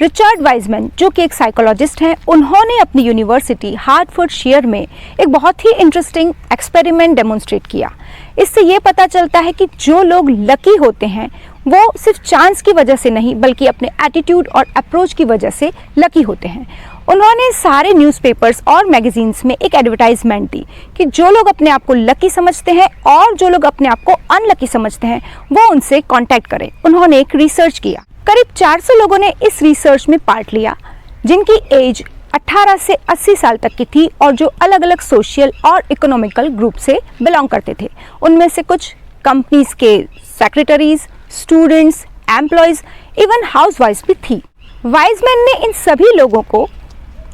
Richard Wiseman जो कि एक साइकोलॉजिस्ट हैं, उन्होंने अपनी यूनिवर्सिटी हार्टफोर्डशायर में एक बहुत ही इंटरेस्टिंग एक्सपेरिमेंट डेमोन्स्ट्रेट किया। इससे ये पता चलता है कि जो लोग लकी होते हैं वो सिर्फ चांस की वजह से नहीं बल्कि अपने एटीट्यूड और अप्रोच की वजह से लकी होते हैं। उन्होंने सारे न्यूज़पेपर्स और मैगजीन्स में एक एडवर्टाइजमेंट दी कि जो लोग अपने आप को लकी समझते हैं और जो लोग अपने आप को अनलकी समझते हैं वो उनसे कांटेक्ट करें। उन्होंने एक रिसर्च किया। करीब 400 लोगों ने इस रिसर्च में पार्ट लिया जिनकी एज 18 से 80 साल तक की थी और जो अलग अलग सोशल और इकोनॉमिकल ग्रुप से बिलोंग करते थे। उनमें से कुछ कंपनीज के सेक्रेटरीज, स्टूडेंट्स, एम्प्लॉयज, इवन हाउसवाइफ्स भी थी। वाइजमैन ने इन सभी लोगों को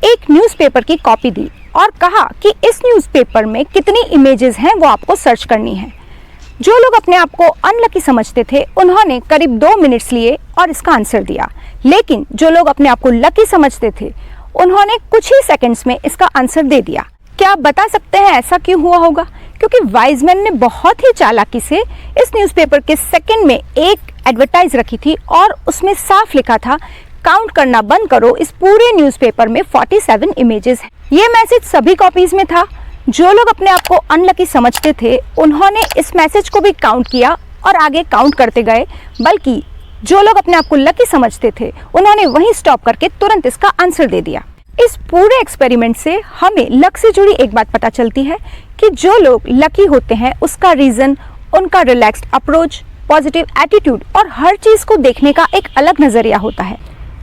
एक न्यूज़पेपर की कॉपी दी और कहा कि इस न्यूज़पेपर में कितनी इमेजेस हैं वो आपको सर्च करनी है। जो लोग अपने आप को अनलकी समझते थे उन्होंने करीब 2 मिनट्स लिए और इसका आंसर दिया, लेकिन जो लोग अपने आप को लकी समझते थे उन्होंने कुछ ही सेकंड्स में इसका आंसर दे दिया। क्या आप बता सकते हैं ऐसा क्यों हुआ होगा? क्योंकि वाइजमैन ने बहुत ही चालाकी से इस न्यूज़पेपर के सेकंड में एक एडवर्टाइज रखी थी और उसमें साफ लिखा था, काउंट करना बंद करो, इस पूरे न्यूज़पेपर में 47 इमेजेस हैं। ये मैसेज सभी कॉपीज में था। जो लोग अपने आप को अनलकी समझते थे उन्होंने इस मैसेज को भी काउंट किया और आगे काउंट करते गए, बल्कि जो लोग अपने आप को लकी समझते थे उन्होंने वहीं स्टॉप करके तुरंत इसका आंसर दे दिया। इस पूरे एक्सपेरिमेंट से हमें लक से जुड़ी एक बात पता चलती है कि जो लोग लकी होते हैं उसका रीज़न उनका रिलैक्स्ड अप्रोच, पॉजिटिव एटीट्यूड और हर चीज़ को देखने का एक अलग नज़रिया होता है,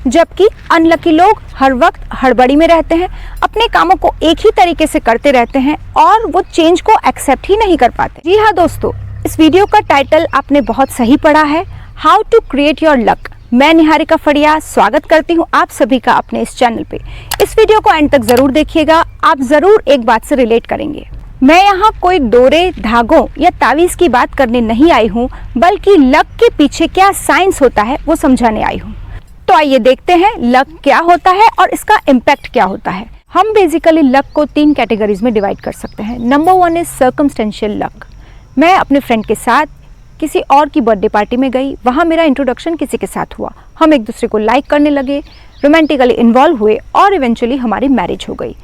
जबकि अनलकी लोग हर वक्त हड़बड़ी में रहते हैं, अपने कामों को एक ही तरीके से करते रहते हैं और वो चेंज को एक्सेप्ट ही नहीं कर पाते। जी हाँ दोस्तों, इस वीडियो का टाइटल आपने बहुत सही पढ़ा है, how to create your luck. मैं निहारिका फड़िया स्वागत करती हूँ आप सभी का अपने इस चैनल पे। इस वीडियो को एंड तक जरूर देखिएगा, आप जरूर एक बात से रिलेट करेंगे। मैं यहाँ कोई डोरे, धागों या तावीज़ की बात करने नहीं आई हूँ, बल्कि लक के पीछे क्या साइंस होता है वो समझाने आई हूँ। तो आइए देखते हैं लक क्या होता है और इसका इम्पैक्ट क्या होता है। हम बेसिकली लक को 3 कैटेगरीज में डिवाइड कर सकते हैं। Number 1 is circumstantial luck. मैं अपने फ्रेंड के साथ किसी और की बर्थडे पार्टी में गई, वहाँ मेरा इंट्रोडक्शन किसी के साथ हुआ, हम एक दूसरे को लाइक करने लगे, रोमांटिकली इन्वॉल्व हुए और इवेंचुअली हमारी मैरिज हो गई।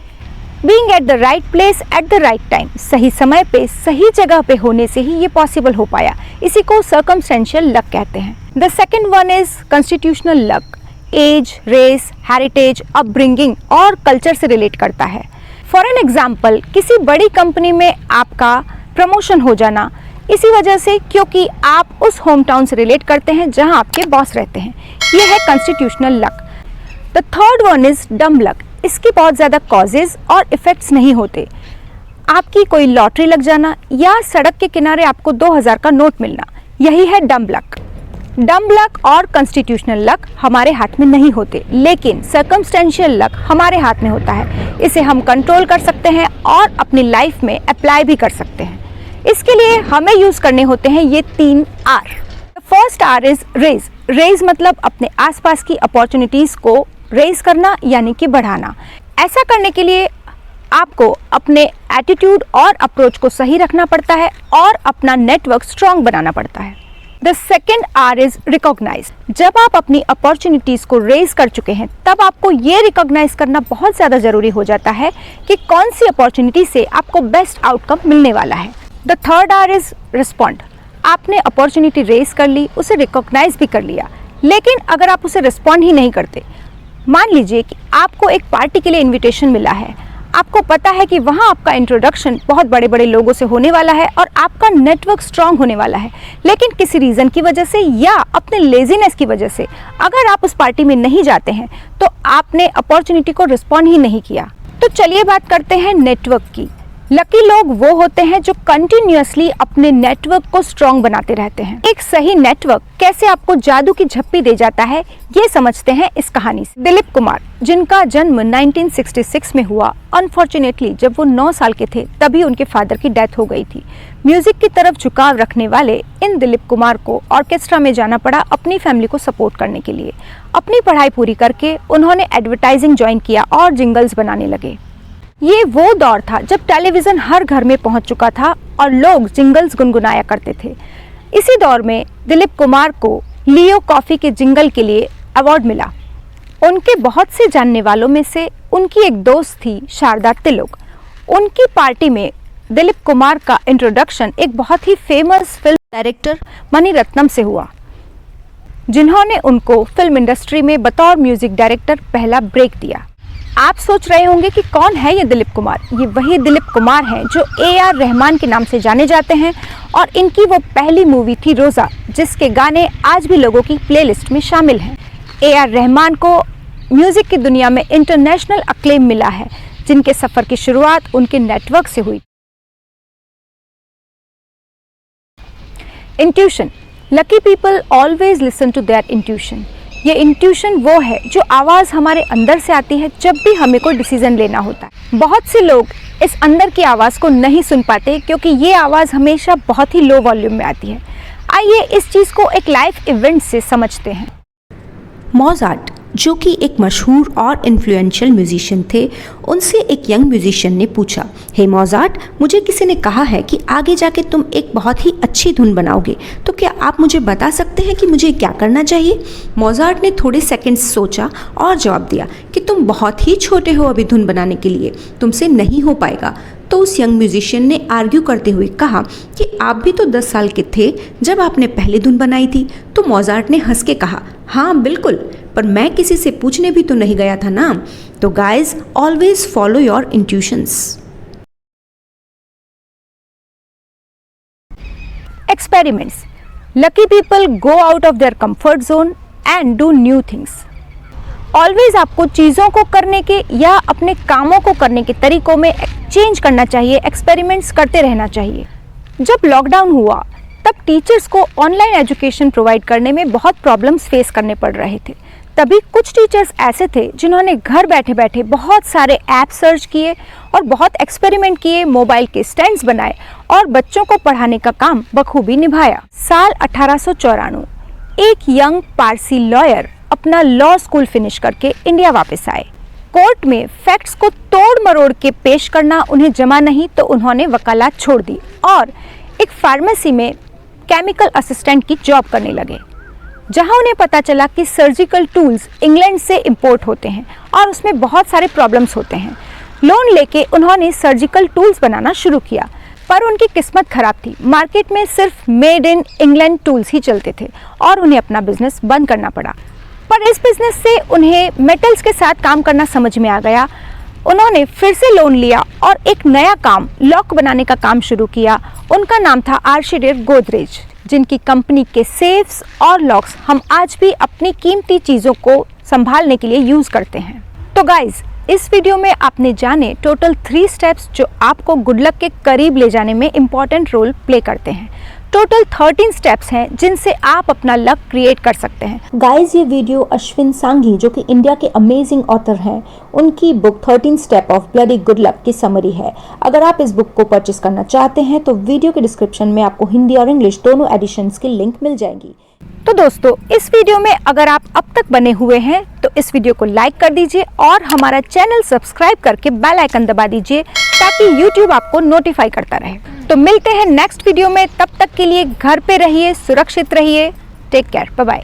Being at the right place at the right time, सही समय पे सही जगह पे होने से ही ये पॉसिबल हो पाया। इसी को सर्कमस्टेंशियल लक कहते हैं। The second one is constitutional luck. Age, race, heritage, upbringing और कल्चर से रिलेट करता है। फॉर एन एग्जाम्पल, किसी बड़ी कंपनी में आपका प्रमोशन हो जाना इसी वजह से क्योंकि आप उस होम टाउन से रिलेट करते हैं जहां आपके बॉस रहते हैं। ये है constitutional luck. The third one is dumb luck. इसके बहुत ज़्यादा कॉजेज और इफ़ेक्ट्स नहीं होते। आपकी कोई लॉटरी लग जाना या सड़क के किनारे आपको 2000 का नोट मिलना, यही है डम लक। डम लक और कॉन्स्टिट्यूशनल लक हमारे हाथ में नहीं होते, लेकिन सर्कमस्टेंशियल लक हमारे हाथ में होता है। इसे हम कंट्रोल कर सकते हैं और अपनी लाइफ में अप्लाई भी कर सकते हैं। इसके लिए हमें यूज़ करने होते हैं ये 3 R। First R is raise. Raise मतलब अपने आसपास की अपॉर्चुनिटीज़ को रेज करना यानी कि बढ़ाना। ऐसा करने के लिए आपको अपने एटीट्यूड और अप्रोच को सही रखना पड़ता है और अपना नेटवर्क स्ट्रॉन्ग बनाना पड़ता है। The second R is recognise. जब आप अपनी अपॉर्चुनिटीज़ को रेज कर चुके हैं तब आपको ये रिकॉग्नाइज करना बहुत ज़्यादा ज़रूरी हो जाता है कि कौन सी अपॉर्चुनिटी से आपको बेस्ट आउटकम मिलने वाला है। The third R is respond. आपने अपॉर्चुनिटी रेज कर ली, उसे रिकॉग्नाइज भी कर लिया, लेकिन अगर आप उसे रिस्पॉन्ड ही नहीं करते, मान लीजिए कि आपको एक पार्टी के लिए इनविटेशन मिला है, आपको पता है कि वहाँ आपका इंट्रोडक्शन बहुत बड़े बड़े लोगों से होने वाला है और आपका नेटवर्क स्ट्रांग होने वाला है, लेकिन किसी रीज़न की वजह से या अपने लेजीनेस की वजह से अगर आप उस पार्टी में नहीं जाते हैं तो आपने अपॉर्चुनिटी को रिस्पॉन्ड ही नहीं किया। तो चलिए बात करते हैं नेटवर्क की। लकी लोग वो होते हैं जो कंटिन्यूअसली अपने नेटवर्क को स्ट्रॉन्ग बनाते रहते हैं। एक सही नेटवर्क कैसे आपको जादू की झप्पी दे जाता है ये समझते हैं इस कहानी से। दिलीप कुमार, जिनका जन्म 1966 में हुआ, अनफॉर्चुनेटली जब वो 9 साल के थे तभी उनके फादर की डेथ हो गई थी। म्यूजिक की तरफ झुकाव रखने वाले इन दिलीप कुमार को ऑर्केस्ट्रा में जाना पड़ा अपनी फैमिली को सपोर्ट करने के लिए। अपनी पढ़ाई पूरी करके उन्होंने एडवर्टाइजिंग ज्वाइन किया और जिंगल्स बनाने लगे। ये वो दौर था जब टेलीविज़न हर घर में पहुंच चुका था और लोग जिंगल्स गुनगुनाया करते थे। इसी दौर में दिलीप कुमार को लियो कॉफ़ी के जिंगल के लिए अवार्ड मिला। उनके बहुत से जानने वालों में से उनकी एक दोस्त थी शारदा तिलक। उनकी पार्टी में दिलीप कुमार का इंट्रोडक्शन एक बहुत ही famous film director Mani Ratnam से हुआ, जिन्होंने उनको फिल्म इंडस्ट्री में बतौर म्यूजिक डायरेक्टर पहला ब्रेक दिया। आप सोच रहे होंगे कि कौन है ये दिलीप कुमार। ये वही दिलीप कुमार हैं जो AR रहमान के नाम से जाने जाते हैं और इनकी वो पहली मूवी थी रोज़ा, जिसके गाने आज भी लोगों की प्लेलिस्ट में शामिल हैं। AR रहमान को म्यूज़िक की दुनिया में इंटरनेशनल अक्लेम मिला है, जिनके सफ़र की शुरुआत उनके नेटवर्क से हुई। Intuition. Lucky people always listen to their intuition. ये इंट्यूशन वो है जो आवाज़ हमारे अंदर से आती है जब भी हमें कोई डिसीजन लेना होता है। बहुत से लोग इस अंदर की आवाज़ को नहीं सुन पाते क्योंकि ये आवाज़ हमेशा बहुत ही लो वॉल्यूम में आती है। आइए इस चीज़ को एक लाइव इवेंट से समझते हैं। मोजार्ट, जो कि एक मशहूर और इन्फ्लुएंशियल म्यूजिशियन थे, उनसे एक यंग म्यूजिशियन ने पूछा, हे मोजार्ट, मुझे किसी ने कहा है कि आगे जाके तुम एक बहुत ही अच्छी धुन बनाओगे, तो क्या आप मुझे बता सकते हैं कि मुझे क्या करना चाहिए? मोजार्ट ने थोड़े सेकंड्स सोचा और जवाब दिया कि तुम बहुत ही छोटे हो अभी धुन बनाने के लिए, तुमसे नहीं हो पाएगा। तो उस यंग म्यूजिशियन ने आर्ग्यू करते हुए कहा कि आप भी तो 10 साल के थे जब आपने पहली धुन बनाई थी। तो मोजार्ट ने हंस के कहा, हाँ बिल्कुल, पर मैं किसी से पूछने भी तो नहीं गया था ना। तो guys, always follow your intuitions. Experiments. Lucky people go out of their comfort zone and do new things. Always आपको चीज़ों को करने के या अपने कामों को करने के तरीकों में चेंज करना चाहिए, एक्सपेरिमेंट्स करते रहना चाहिए। जब लॉकडाउन हुआ तब टीचर्स को ऑनलाइन एजुकेशन प्रोवाइड करने में बहुत प्रॉब्लम्स फेस करने पड़ रहे थे। तभी कुछ टीचर्स ऐसे थे जिन्होंने घर बैठे बैठे बहुत सारे ऐप सर्च किए और बहुत एक्सपेरिमेंट किए, मोबाइल के स्टैंड्स बनाए और बच्चों को पढ़ाने का काम बखूबी निभाया। साल 1894 एक यंग पारसी लॉयर अपना लॉ स्कूल फिनिश करके इंडिया वापस आए। कोर्ट में फैक्ट्स को तोड़ मरोड़ के पेश करना उन्हें जमा नहीं, तो उन्होंने वकालत छोड़ दी और एक फार्मेसी में केमिकल असिस्टेंट की जॉब करने लगे, जहां उन्हें पता चला कि सर्जिकल टूल्स इंग्लैंड से इंपोर्ट होते हैं और उसमें बहुत सारे प्रॉब्लम्स होते हैं। लोन लेके उन्होंने सर्जिकल टूल्स बनाना शुरू किया, पर उनकी किस्मत खराब थी। मार्केट में सिर्फ मेड इन इंग्लैंड टूल्स ही चलते थे और उन्हें अपना बिजनेस बंद करना पड़ा। पर इस बिजनेस से उन्हें मेटल्स के साथ काम करना समझ में आ गया। उन्होंने फिर से लोन लिया और एक नया काम, लॉक बनाने का काम शुरू किया। उनका नाम था आर्शिडेर गोदरेज, जिनकी कंपनी के सेफ्स और लॉक्स हम आज भी अपनी कीमती चीज़ों को संभालने के लिए यूज़ करते हैं। तो गाइज, इस वीडियो में आपने जाने टोटल 3 स्टेप्स जो आपको गुड लक के करीब ले जाने में इम्पॉर्टेंट रोल प्ले करते हैं। टोटल 13 स्टेप्स हैं जिनसे आप अपना लक क्रिएट कर सकते हैं। गाइज, ये वीडियो अश्विन सांघी, जो कि इंडिया के अमेजिंग ऑथर हैं, उनकी book 13 step of bloody good luck की समरी है। अगर आप इस बुक को परचेस करना चाहते हैं तो वीडियो के डिस्क्रिप्शन में आपको हिंदी और इंग्लिश दोनों एडिशंस की लिंक मिल जाएगी। तो दोस्तों, इस वीडियो में अगर आप अब तक बने हुए हैं तो इस वीडियो को लाइक कर दीजिए और हमारा चैनल सब्सक्राइब करके बेल आइकन दबा दीजिए ताकि YouTube आपको नोटिफाई करता रहे। तो मिलते हैं नेक्स्ट वीडियो में, तब तक के लिए घर पे रहिए, सुरक्षित रहिए, टेक केयर, बाय बाय।